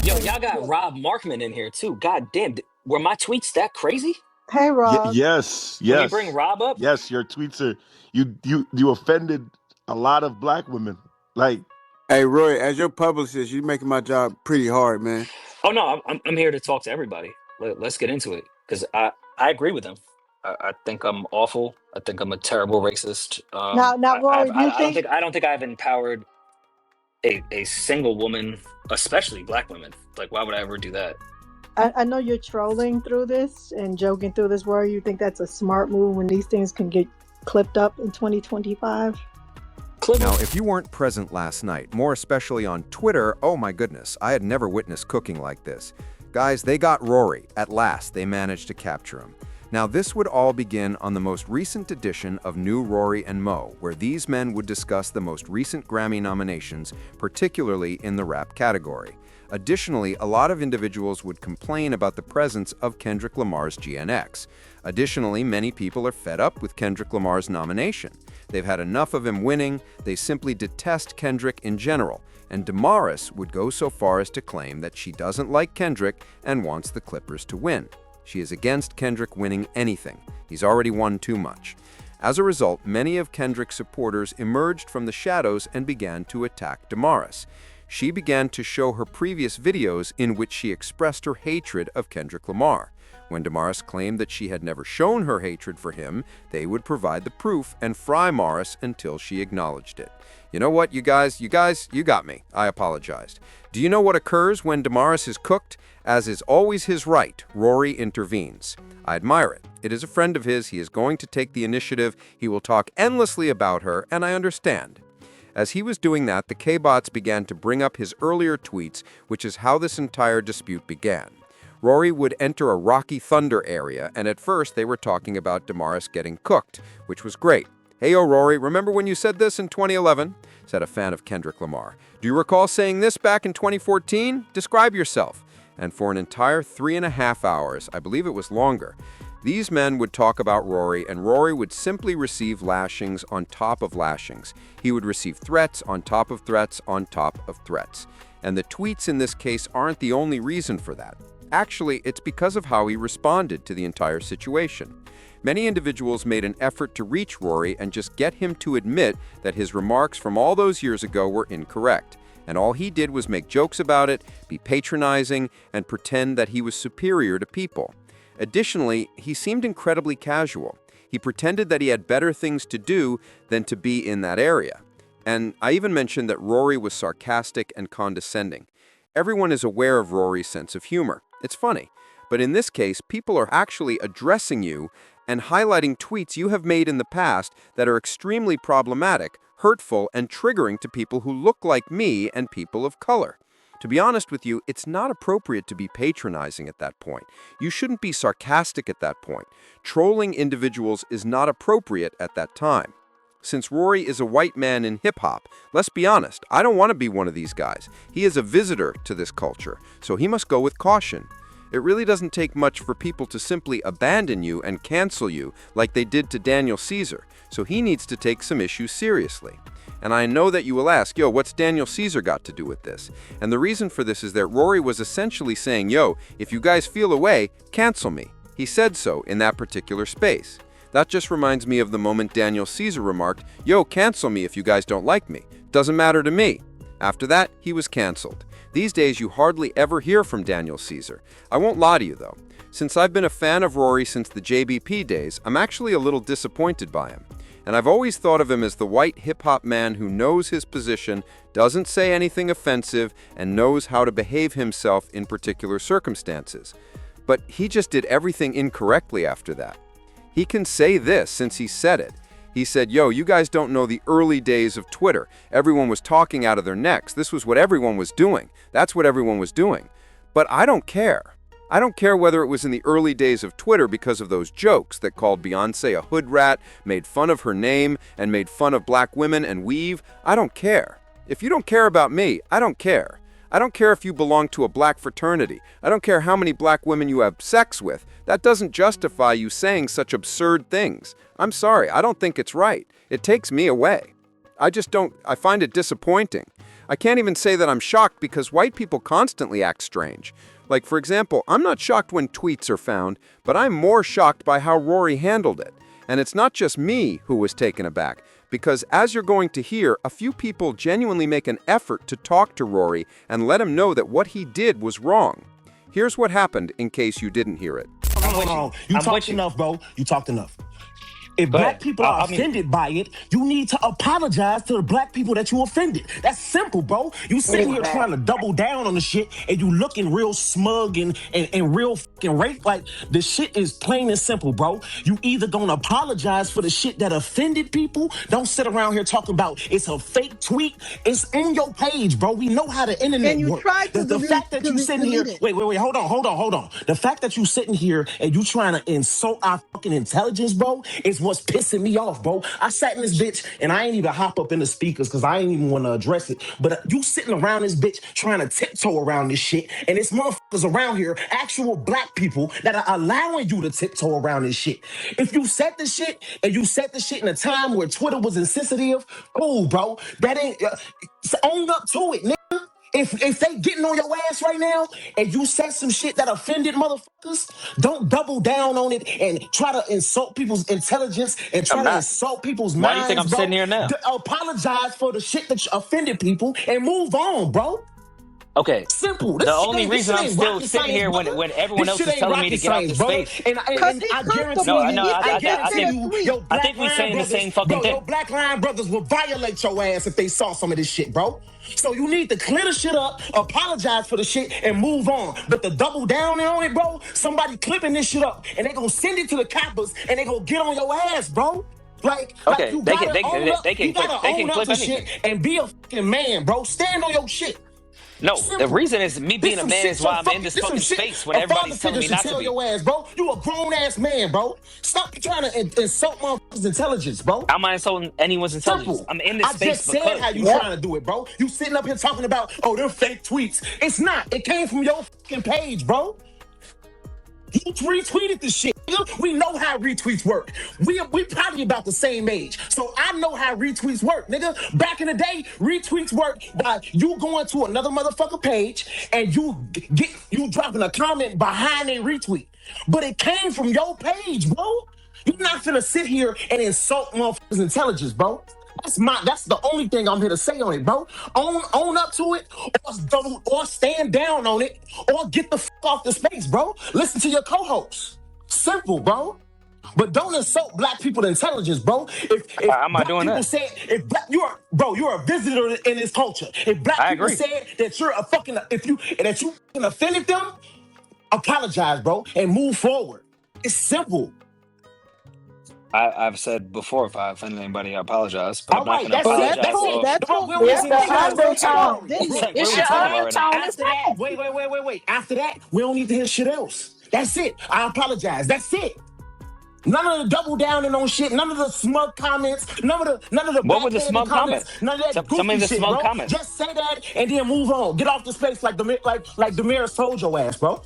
Yo, y'all got Rob Markman in here too. God damn, were my tweets that crazy? Hey, Rob. Yes, Can we bring yes, Rob up? yes. Your tweets are you offended a lot of black women. Like, Hey, Roy, as your publicist, you making my job pretty hard, man. Oh no, I'm here to talk to everybody. Let's get into it because I agree with him. I think I'm awful. I think I'm a terrible racist. Now, Rory, do you think? I don't think I've empowered a single woman, especially black women. Like, why would I ever do that? I know you're trolling through this and joking through this. Rory, you think that's a smart move when these things can get clipped up in 2025? Now, if you weren't present last night, more especially on Twitter, oh my goodness, I had never witnessed cooking like this. Guys, they got Rory. At last, they managed to capture him. Now, this would all begin on the most recent edition of New Rory and Mo, where these men would discuss the most recent Grammy nominations, particularly in the rap category. Additionally, a lot of individuals would complain about the presence of Kendrick Lamar's GNX. Additionally, many people are fed up with Kendrick Lamar's nomination. They've had enough of him winning, they simply detest Kendrick in general, and Damaris would go so far as to claim that she doesn't like Kendrick and wants the Clippers to win. She is against Kendrick winning anything. He's already won too much. As a result, many of Kendrick's supporters emerged from the shadows and began to attack Damaris. She began to show her previous videos in which she expressed her hatred of Kendrick Lamar. When Damaris claimed that she had never shown her hatred for him, they would provide the proof and fry Morris until she acknowledged it. You know what, you guys, you got me. I apologized. Do you know what occurs when Damaris is cooked? As is always his right, Rory intervenes. I admire it. It is a friend of his. He is going to take the initiative. He will talk endlessly about her, and I understand. As he was doing that, the K-bots began to bring up his earlier tweets, which is how this entire dispute began. Rory would enter a Rocky Thunder area, and at first they were talking about Damaris getting cooked, which was great. Hey, yo, Rory, remember when you said this in 2011? Said a fan of Kendrick Lamar. Do you recall saying this back in 2014? Describe yourself. And for an entire 3.5 hours, I believe it was longer, these men would talk about Rory, and Rory would simply receive lashings on top of lashings. He would receive threats on top of threats on top of threats. And the tweets in this case aren't the only reason for that. Actually, it's because of how he responded to the entire situation. Many individuals made an effort to reach Rory and just get him to admit that his remarks from all those years ago were incorrect. And all he did was make jokes about it, be patronizing, and pretend that he was superior to people. Additionally, he seemed incredibly casual. He pretended that he had better things to do than to be in that area. And I even mentioned that Rory was sarcastic and condescending. Everyone is aware of Rory's sense of humor. It's funny. But in this case, people are actually addressing you and highlighting tweets you have made in the past that are extremely problematic, hurtful, and triggering to people who look like me and people of color. To be honest with you, it's not appropriate to be patronizing at that point. You shouldn't be sarcastic at that point. Trolling individuals is not appropriate at that time. Since Rory is a white man in hip-hop, let's be honest, I don't want to be one of these guys. He is a visitor to this culture, so he must go with caution. It really doesn't take much for people to simply abandon you and cancel you like they did to Daniel Caesar, so he needs to take some issues seriously. And I know that you will ask, yo, what's Daniel Caesar got to do with this? And the reason for this is that Rory was essentially saying, yo, if you guys feel away, cancel me. He said so in that particular space. That just reminds me of the moment Daniel Caesar remarked, yo, cancel me if you guys don't like me. Doesn't matter to me. After that, he was canceled. These days, you hardly ever hear from Daniel Caesar. I won't lie to you, though. Since I've been a fan of Rory since the JBP days, I'm actually a little disappointed by him. And I've always thought of him as the white hip-hop man who knows his position, doesn't say anything offensive, and knows how to behave himself in particular circumstances. But he just did everything incorrectly after that. He can say this since he said it. He said, yo, you guys don't know the early days of Twitter. Everyone was talking out of their necks. This was what everyone was doing. That's what everyone was doing. But I don't care. I don't care whether it was in the early days of Twitter because of those jokes that called Beyoncé a hood rat, made fun of her name, and made fun of black women and weave. I don't care. If you don't care about me, I don't care. I don't care if you belong to a black fraternity. I don't care how many black women you have sex with. That doesn't justify you saying such absurd things. I'm sorry, I don't think it's right. It takes me away. I find it disappointing. I can't even say that I'm shocked because white people constantly act strange. Like, for example, I'm not shocked when tweets are found, but I'm more shocked by how Rory handled it. And it's not just me who was taken aback, because as you're going to hear, a few people genuinely make an effort to talk to Rory and let him know that what he did was wrong. Here's what happened in case you didn't hear it. Hold on. You talked enough, bro. You talked enough. If black people are offended by it, you need to apologize to the black people that you offended. That's simple, bro. You sitting here trying to double down on the shit and you looking real smug and real fucking rape. Like, the shit is plain and simple, bro. You either gonna apologize for the shit that offended people. Don't sit around here talking about it's a fake tweet. It's on your page, bro. We know how the internet And you works. tried to The fact that you sitting here, wait, hold on. The fact that you sitting here and you trying to insult our fucking intelligence, bro, is what's pissing me off, bro. I sat in this bitch and I ain't even hop up in the speakers because I ain't even want to address it. But you sitting around this bitch trying to tiptoe around this shit, and it's motherfuckers around here, actual black people that are allowing you to tiptoe around this shit. If you said the shit and you said the shit in a time where Twitter was insensitive, cool, bro. That ain't own up to it, nigga. If they getting on your ass right now and you said some shit that offended motherfuckers, don't double down on it and try to insult people's intelligence and try I'm to not. insult people's Why do you think minds, I'm bro. sitting here now? Apologize for the shit that offended people and move on, bro. Okay. Simple. The only reason I'm still sitting here when everyone else is telling me to get out the space. And I guarantee you, I think we're saying the same fucking thing. Your black line brothers will violate your ass if they saw some of this shit, bro. So you need to clear the shit up, apologize for the shit, and move on. But the double down on it, bro, somebody clipping this shit up, and they gonna send it to the coppers, and they gonna get on your ass, bro. Okay, you they gotta can own up, clip you gotta own up to anything. shit and be a fucking man, bro. Stand on your shit. No, Simple. the reason is me being a man is why I'm in this fucking space when everybody's telling me not to be. Your ass, bro. You a grown ass man, bro. Stop trying to insult motherfuckers' intelligence, bro. I'm not insulting anyone's intelligence. Simple. I'm in this space I just said how you trying to do it, bro. You sitting up here talking about, oh, they're fake tweets. It's not. It came from your fucking page, bro. You retweeted the shit. We know how retweets work. We probably about the same age. So I know how retweets work, nigga. Back in the day, retweets work by you going to another motherfucker page and you dropping a comment behind a retweet. But it came from your page, bro. You're not finna sit here and insult motherfuckers' intelligence, bro. That's the only thing I'm here to say on it, bro. Own up to it, or stand down on it, or get the fuck off the space, bro. Listen to your co-host. Simple, bro. But don't insult black people's intelligence, bro. If I'm not doing that. You're a visitor in this culture. If black people said that you're a fucking, that you offended them, apologize, bro, and move forward. It's simple. I've said before, if I offend anybody, I apologize. But I'm not going to That's apologize. It's your undertone. After that, wait. After that, we don't need to hear shit else. That's it. I apologize. That's it. None of the double downing on shit. None of the smug comments. None of the. What were the smug comments? None of that Some of the shit, smug bro. comments. Just say that and then move on. Get off the space like Demir told your ass, bro.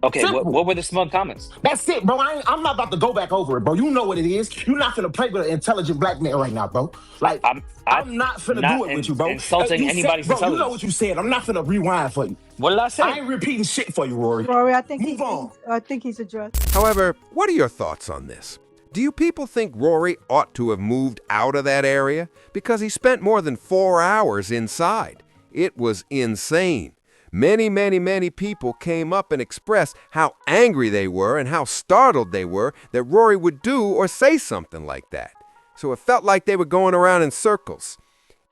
Okay, what were the smug comments? That's it, bro. I'm not about to go back over it, bro. You know what it is. You're not finna play with an intelligent black man right now, bro. Like, I'm not finna do it with you, bro. Insulting anybody's bro, intelligence. you know what you said. I'm not finna rewind for you. What did I say? I ain't repeating shit for you, Rory. Rory, I think Move on. I think he's addressed. However, what are your thoughts on this? Do you people think Rory ought to have moved out of that area? Because he spent more than 4 hours inside. It was insane. Many people came up and expressed how angry they were and how startled they were that Rory would do or say something like that. So it felt like they were going around in circles.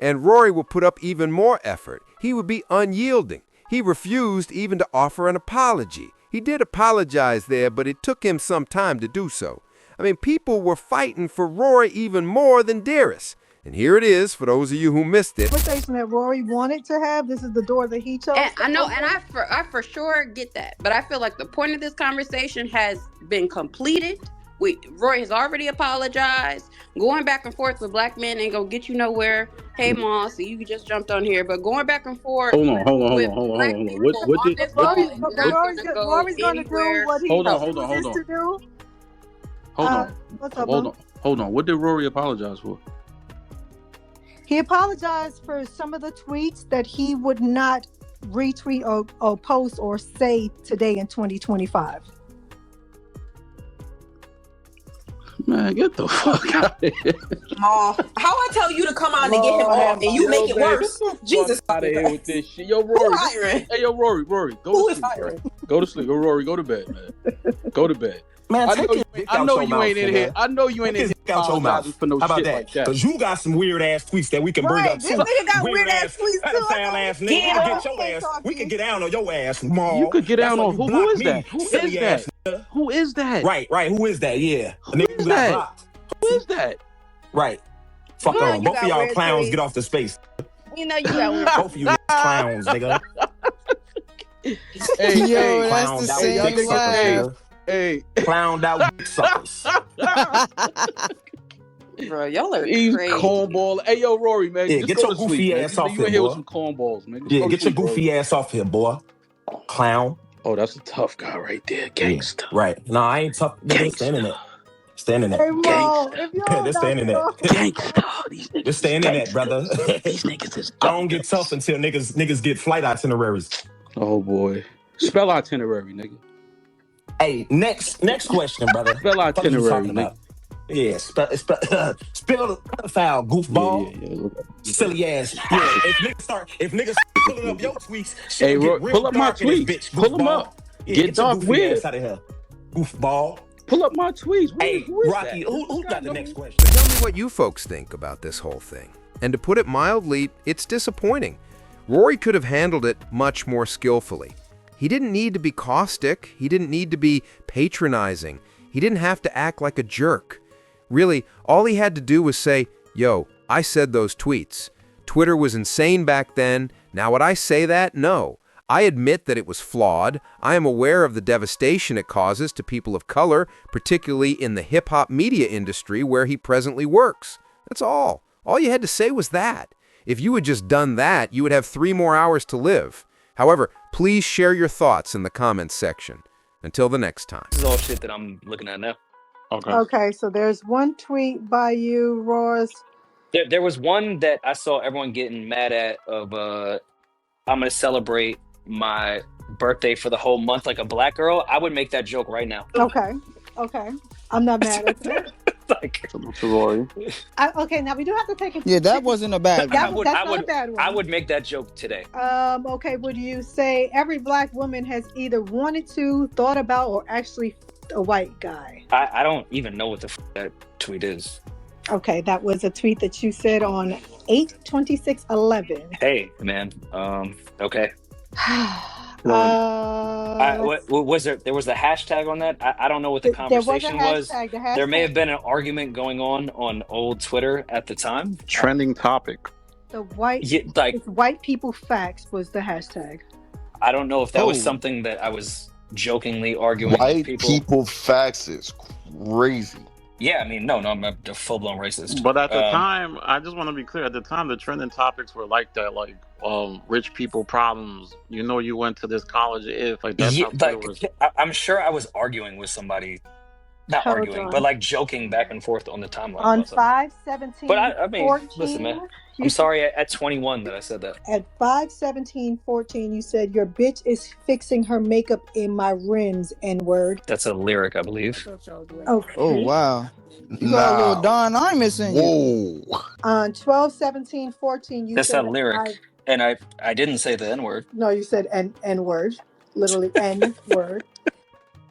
And Rory would put up even more effort. He would be unyielding. He refused even to offer an apology. He did apologize there, but it took him some time to do so. I mean, people were fighting for Rory even more than Darius. And here it is, for those of you who missed it. Conversation that Rory wanted to have. This is the door that he chose. And I know, and I for sure get that. But I feel like the point of this conversation has been completed. Roy has already apologized. Going back and forth with black men ain't gonna get you nowhere. Hey, Moss, you just jumped on here, but going back and forth. Hold on. Rory's gonna do what he chooses to do. Hold on. What did Rory apologize for? He apologized for some of the tweets that he would not retweet or post or say today in 2025. Man, get the fuck out of here. How I tell you to come on and get him off and you make it worse? Jesus, out of here with this shit. Yo, Rory. Hey, yo, Rory, go to sleep. Hiring? Go to sleep. Yo, Rory, go to bed, man. Go to bed. Man, I know you ain't in here. I know you ain't in here apologizing for no How about shit that? like that. Because you got some weird ass tweets that we can bring up. This nigga got weird ass tweets too. Ass nigga. Get your ass. We can get down on your ass, Maul. You could get down on who is that? Who is that? Who is that? Right. Who is that? Yeah. Who is that? Who is that? Right. Fuck on. Both of y'all clowns get off the space. You know you got weird. Both of you clowns, nigga. Hey, yo, that's the same laugh. Hey, clowned out dick suckers. Bro, y'all are He's crazy. cornball. Hey, yo, Rory, man. Yeah, just get go your to goofy sleep, ass man. off You here, in here boy. with some cornballs, man. Yeah, get your goofy ass off here, boy. Clown. Oh, that's a tough guy right there. Gangster. Yeah, right. No, I ain't tough. It's the internet. It's the internet. Hey, Mo, if y'all It's the internet. Gangster. It's the internet, brother. These niggas is I don't get tough until niggas get flight itineraries. Oh, boy. Spell itinerary, nigga. Hey, next question, brother. Spell itinerary, nigga. Yeah, spell the foul, goofball. Yeah. Silly ass. Yeah, if niggas pulling up your tweets, shit Hey, get real pull up my dark in this tweets. bitch, Pull them goofball. up. Yeah, Get dark your goofy weird. ass out of here, goofball. Pull up my tweets. Hey, Who is Rocky, that? who got the next question? Tell me what you folks think about this whole thing. And to put it mildly, it's disappointing. Rory could have handled it much more skillfully. He didn't need to be caustic. He didn't need to be patronizing. He didn't have to act like a jerk. Really, all he had to do was say, yo, I said those tweets. Twitter was insane back then. Now would I say that? No. I admit that it was flawed. I am aware of the devastation it causes to people of color, particularly in the hip-hop media industry where he presently works. That's all. All you had to say was that. If you had just done that, you would have 3 more hours to live. However, please share your thoughts in the comments section. Until the next time. This is all shit that I'm looking at now. Okay, so there's one tweet by you, Ross. There was one that I saw everyone getting mad at of I'm gonna celebrate my birthday for the whole month like a black girl. I would make that joke right now. Okay. I'm not mad at that. Like, Rory. Okay, now we do have to take it. Yeah, that wasn't a bad one. That's not a bad one. I would make that joke today. Okay, would you say every black woman has either wanted to, thought about, or actually f***ed a white guy? I don't even know what the that tweet is. Okay, that was a tweet that you said on 8/26/11. Hey, man. Okay. What was there? There was a hashtag on that. I don't know what the conversation was. There may have been an argument going on old Twitter at the time. Trending topic. The white, Yeah, like white people facts was the hashtag. I don't know if that was something that I was jokingly arguing White with people facts is crazy. Yeah, I mean, no, I'm a full-blown racist. But at the time, I just want to be clear. At the time, the trending topics were like that, like rich people problems. You know, you went to this college. If like that's Yeah, how Twitter like was. I'm sure I was arguing with somebody, not Hold arguing, on. but like joking back and forth on the timeline. On about something. 5/17. But I mean, 14, listen, man. I'm sorry at 21 that I said that. At 5/17/14, you said your bitch is fixing her makeup in my rims. N-word. That's a lyric, I believe. Okay. Oh, wow. You got a little Don Imus in you. Whoa. On 12/17/14, you That's said a lyric, and I didn't say the N-word. No, you said N-word, literally N-word.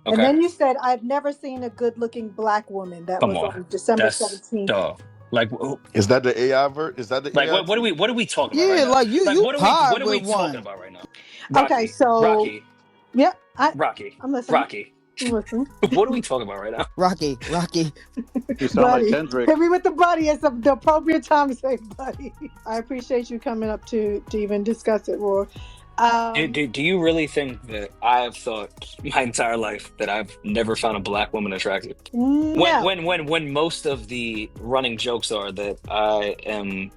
Okay. And then you said, I've never seen a good-looking black woman. That Come was on. on December That's 17th. dog. Like, Is that the AI vert? Is that the like AI? what are we talking about? Yeah, right now? like you what are we with talking one. about right now? Okay, so Rocky, yeah, Rocky, I'm listening. Rocky. I'm listening. What are we talking about right now? Rocky. You sound Buddy. like Kendrick. Hit me with the buddy. It's the appropriate time to say buddy. I appreciate you coming up to even discuss it, Roy. Do you really think that I have thought my entire life that I've never found a black woman attractive? No. When most of the running jokes are that I am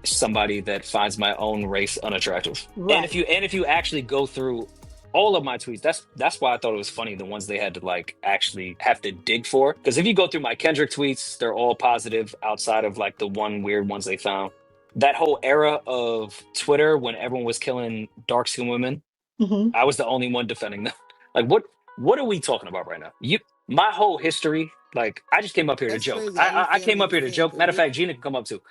somebody that finds my own race unattractive. Right. And if you actually go through all of my tweets, that's why I thought it was funny, the ones they had to like actually have to dig for. Because if you go through my Kendrick tweets, they're all positive outside of like the one weird ones they found. that whole era of Twitter when everyone was killing dark-skinned women, I was the only one defending them. Like, what are we talking about right now? My whole history, like, I just came up here to That's joke. crazy. I came up here to understand joke. Matter of fact, Gina can come up too.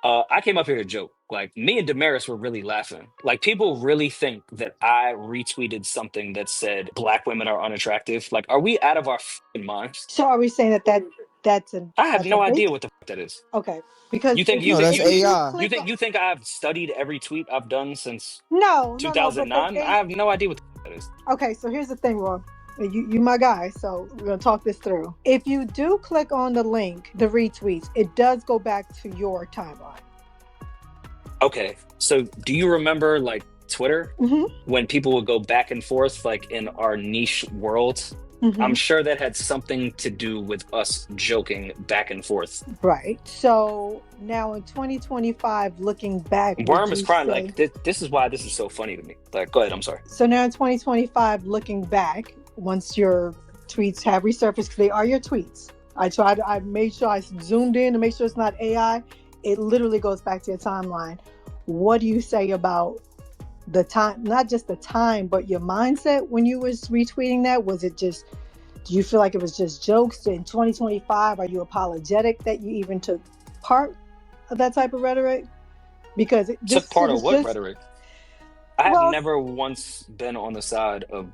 I came up here to joke. Like, me and Damaris were really laughing. Like, people really think that I retweeted something that said black women are unattractive. Like, are we out of our fucking minds? So are we saying that's I have a no fake? idea what the fuck that is. Okay, because You think that's AI. you think I've studied every tweet I've done since no, but 2009? I have no idea what the fuck that is. okay, so here's the thing, Roy. You my guy, so we're gonna talk this through. If you do click on the link, the retweets, it does go back to your timeline. Okay, so do you remember like Twitter when people would go back and forth like in our niche worlds? I'm sure that had something to do with us joking back and forth. Right. So now in 2025, looking back, Worm is crying. Like, this is why this is so funny to me. Like, go ahead. I'm sorry. So now in 2025, looking back, once your tweets have resurfaced, because they are your tweets, I made sure I zoomed in to make sure it's not AI. It literally goes back to your timeline. What do you say about the time, not just the time, but your mindset when you was retweeting that? Was it just, do you feel like it was just jokes? In 2025, are you apologetic that you even took part of that type of rhetoric? Because Took part of what rhetoric? I have never once been on the side of